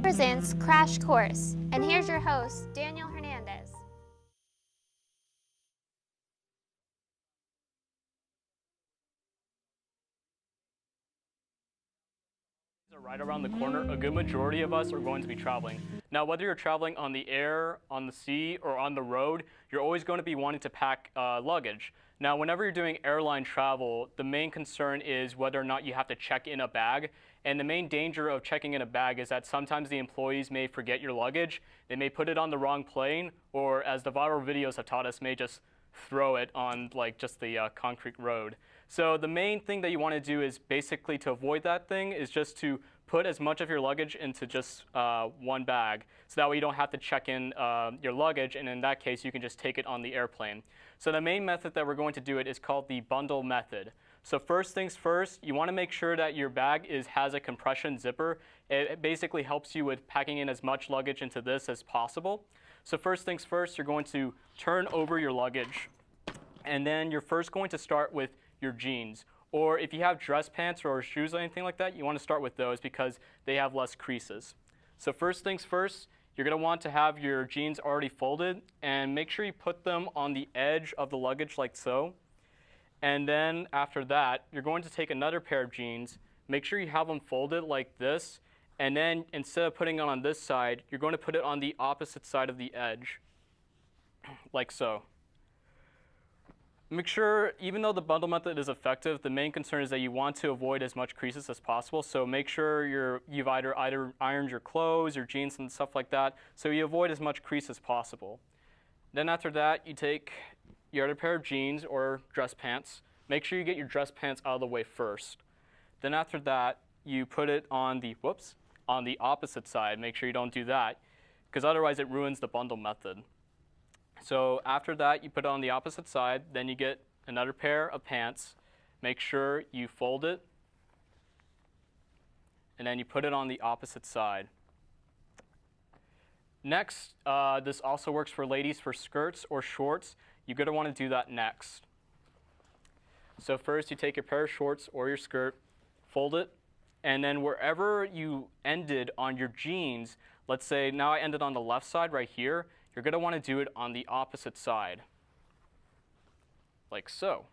Presents Crash Course, and here's your host, Daniel Hernandez. Right around the corner, a good majority of us are going to be traveling. Now, whether you're traveling on the air, on the sea, or on the road, you're always going to be wanting to pack luggage. Now, whenever you're doing airline travel, the main concern is whether or not you have to check in a bag. And the main danger of checking in a bag is that sometimes the employees may forget your luggage. They may put it on the wrong plane, or as the viral videos have taught us, may just throw it on like just the concrete road. So the main thing that you want to do is basically to avoid that thing is just to put as much of your luggage into just one bag. So that way you don't have to check in your luggage, and in that case you can just take it on the airplane. So the main method that we're going to do it is called the bundle method. So first things first, you want to make sure that your bag has a compression zipper. It basically helps you with packing in as much luggage into this as possible. So first things first, you're going to turn over your luggage, and then you're first going to start with your jeans. Or if you have dress pants or shoes or anything like that, you want to start with those because they have less creases. So first things first, you're going to want to have your jeans already folded, and make sure you put them on the edge of the luggage like so. And then after that, you're going to take another pair of jeans, make sure you have them folded like this, and then instead of putting it on this side, you're going to put it on the opposite side of the edge, like so. Make sure, even though the bundle method is effective, the main concern is that you want to avoid as much creases as possible. So make sure you've either ironed your clothes, your jeans, and stuff like that, so you avoid as much crease as possible. Then after that, you take your other pair of jeans or dress pants. Make sure you get your dress pants out of the way first. Then after that, you put it on the opposite side. Make sure you don't do that, because otherwise it ruins the bundle method. So after that, you put it on the opposite side, then you get another pair of pants. Make sure you fold it, and then you put it on the opposite side. Next, this also works for ladies for skirts or shorts. You're going to want to do that next. So first, you take your pair of shorts or your skirt, fold it, and then wherever you ended on your jeans, let's say now I ended on the left side right here, you're going to want to do it on the opposite side, like so.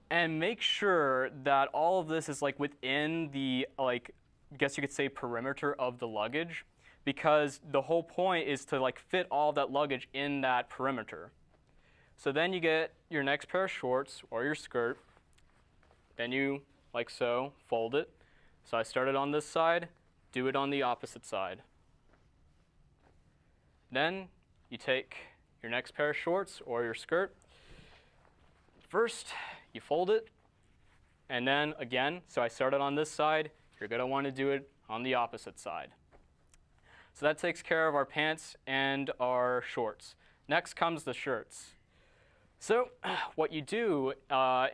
And make sure that all of this is like within the, I guess you could say, perimeter of the luggage, because the whole point is to fit all that luggage in that perimeter. So then you get your next pair of shorts or your skirt, then you, like so, fold it. So I started on this side, do it on the opposite side. Then you take your next pair of shorts or your skirt. First, you fold it, and then again, so I started on this side, you're going to want to do it on the opposite side. So that takes care of our pants and our shorts. Next comes the shirts. So what you do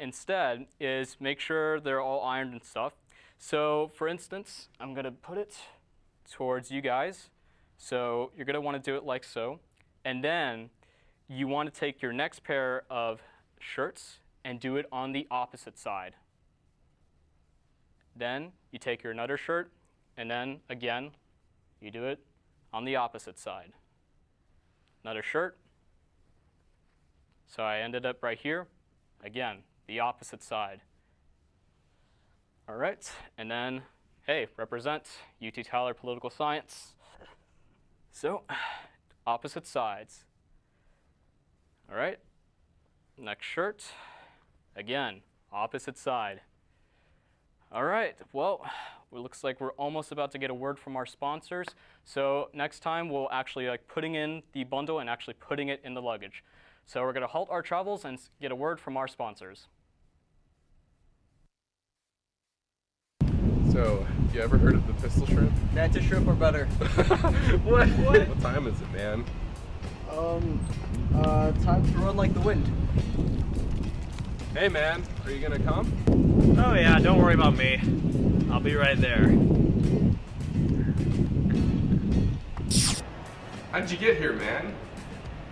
instead is make sure they're all ironed and stuff. So for instance, I'm going to put it towards you guys. So you're going to want to do it like so. And then you want to take your next pair of shirts and do it on the opposite side. Then you take your another shirt, and then again, you do it on the opposite side. Another shirt. So I ended up right here. Again, the opposite side. All right, and then, hey, represent UT Tyler Political Science. So, opposite sides. All right, next shirt. Again, opposite side. All right, well, it looks like we're almost about to get a word from our sponsors. So next time we'll actually putting in the bundle and actually putting it in the luggage. So we're going to halt our travels and get a word from our sponsors. So, you ever heard of the pistol shrimp? That's a shrimp or better. What? What time is it, man? Time to run like the wind. Hey, man, are you gonna come? Oh yeah, don't worry about me. I'll be right there. How'd you get here, man?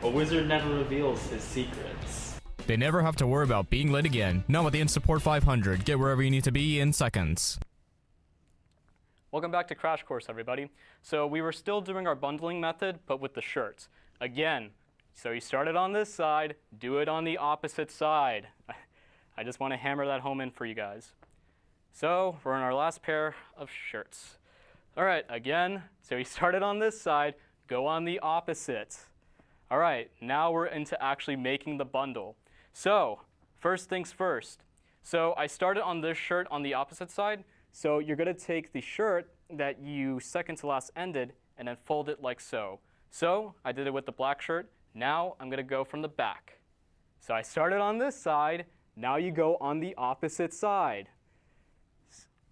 A wizard never reveals his secrets. They never have to worry about being late again. Not with the InSupport 500. Get wherever you need to be in seconds. Welcome back to Crash Course, everybody. So we were still doing our bundling method, but with the shirts. Again, so you started on this side, do it on the opposite side. I just want to hammer that home in for you guys. So we're in our last pair of shirts. All right, again, so you started on this side, go on the opposite. All right, now we're into actually making the bundle. So first things first. So I started on this shirt on the opposite side. So you're going to take the shirt that you second to last ended and then fold it like so. So I did it with the black shirt. Now I'm going to go from the back. So I started on this side. Now you go on the opposite side.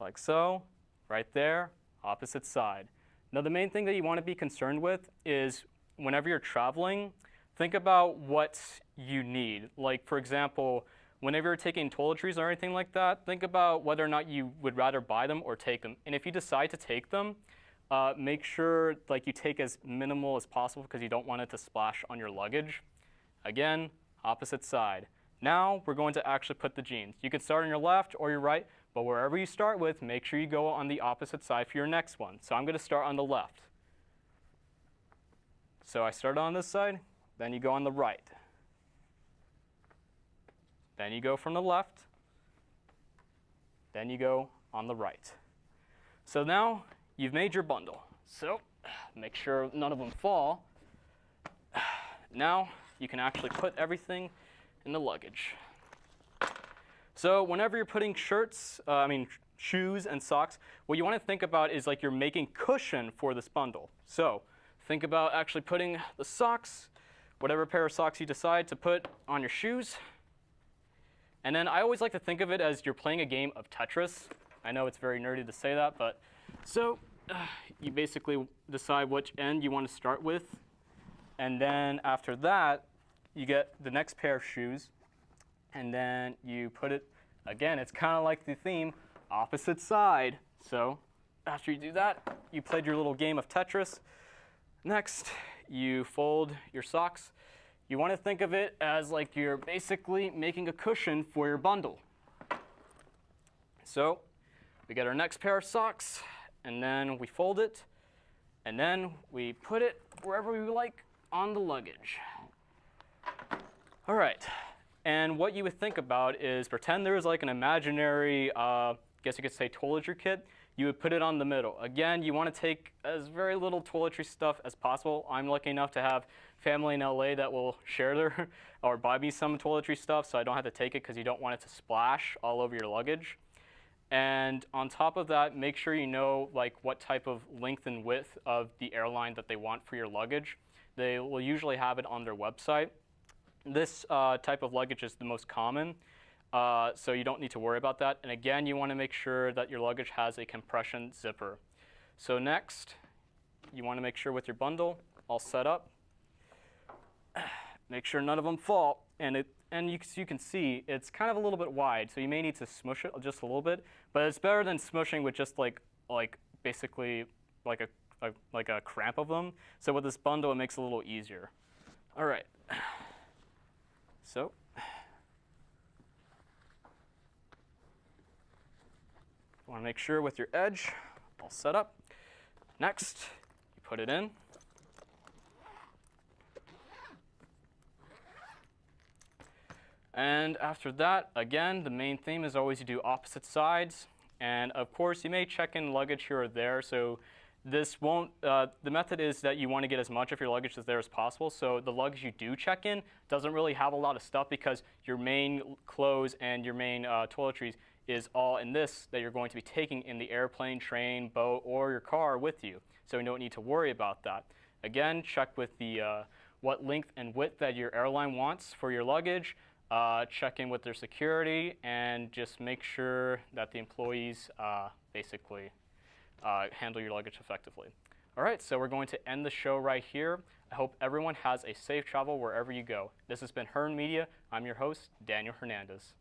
Like so, right there, opposite side. Now the main thing that you want to be concerned with is whenever you're traveling, think about what you need. Like for example, whenever you're taking toiletries or anything like that, think about whether or not you would rather buy them or take them. And if you decide to take them, make sure like you take as minimal as possible because you don't want it to splash on your luggage. Again, opposite side. Now we're going to actually put the jeans. You can start on your left or your right, but wherever you start with, make sure you go on the opposite side for your next one. So I'm going to start on the left. So I started on this side, then you go on the right. Then you go from the left, then you go on the right. So now you've made your bundle. So make sure none of them fall. Now you can actually put everything in the luggage. So whenever you're putting shoes and socks, what you want to think about is like you're making cushion for this bundle. So think about actually putting the socks, whatever pair of socks you decide to put on your shoes. And then I always like to think of it as you're playing a game of Tetris. I know it's very nerdy to say that, but so you basically decide which end you want to start with. And then after that, you get the next pair of shoes. And then you put it, again, it's kind of like the theme, opposite side. So after you do that, you played your little game of Tetris. Next, you fold your socks. You want to think of it as like you're basically making a cushion for your bundle. So we get our next pair of socks, and then we fold it, and then we put it wherever we like on the luggage. All right, and what you would think about is pretend there is like an imaginary, guess you could say toiletry kit. You would put it on the middle. Again, you want to take as very little toiletry stuff as possible. I'm lucky enough to have family in LA that will share their or buy me some toiletry stuff so I don't have to take it because you don't want it to splash all over your luggage. And on top of that, make sure you know like what type of length and width of the airline that they want for your luggage. They will usually have it on their website. This type of luggage is the most common. So you don't need to worry about that. And again, you want to make sure that your luggage has a compression zipper. So next, you want to make sure with your bundle all set up, make sure none of them fall. And you can see it's kind of a little bit wide, so you may need to smush it just a little bit. But it's better than smushing with just like basically like a cramp of them. So with this bundle, it makes it a little easier. All right. So. You want to make sure with your edge all set up. Next, you put it in. And after that, again, the main theme is always you do opposite sides. And of course, you may check in luggage here or there. So this won't, the method is that you want to get as much of your luggage as there as possible. So the luggage you do check in doesn't really have a lot of stuff because your main clothes and your main toiletries is all in this that you're going to be taking in the airplane, train, boat, or your car with you. So you don't need to worry about that. Again, check with the what length and width that your airline wants for your luggage. Check in with their security and just make sure that the employees basically handle your luggage effectively. All right, so we're going to end the show right here. I hope everyone has a safe travel wherever you go. This has been Hearn Media. I'm your host, Daniel Hernandez.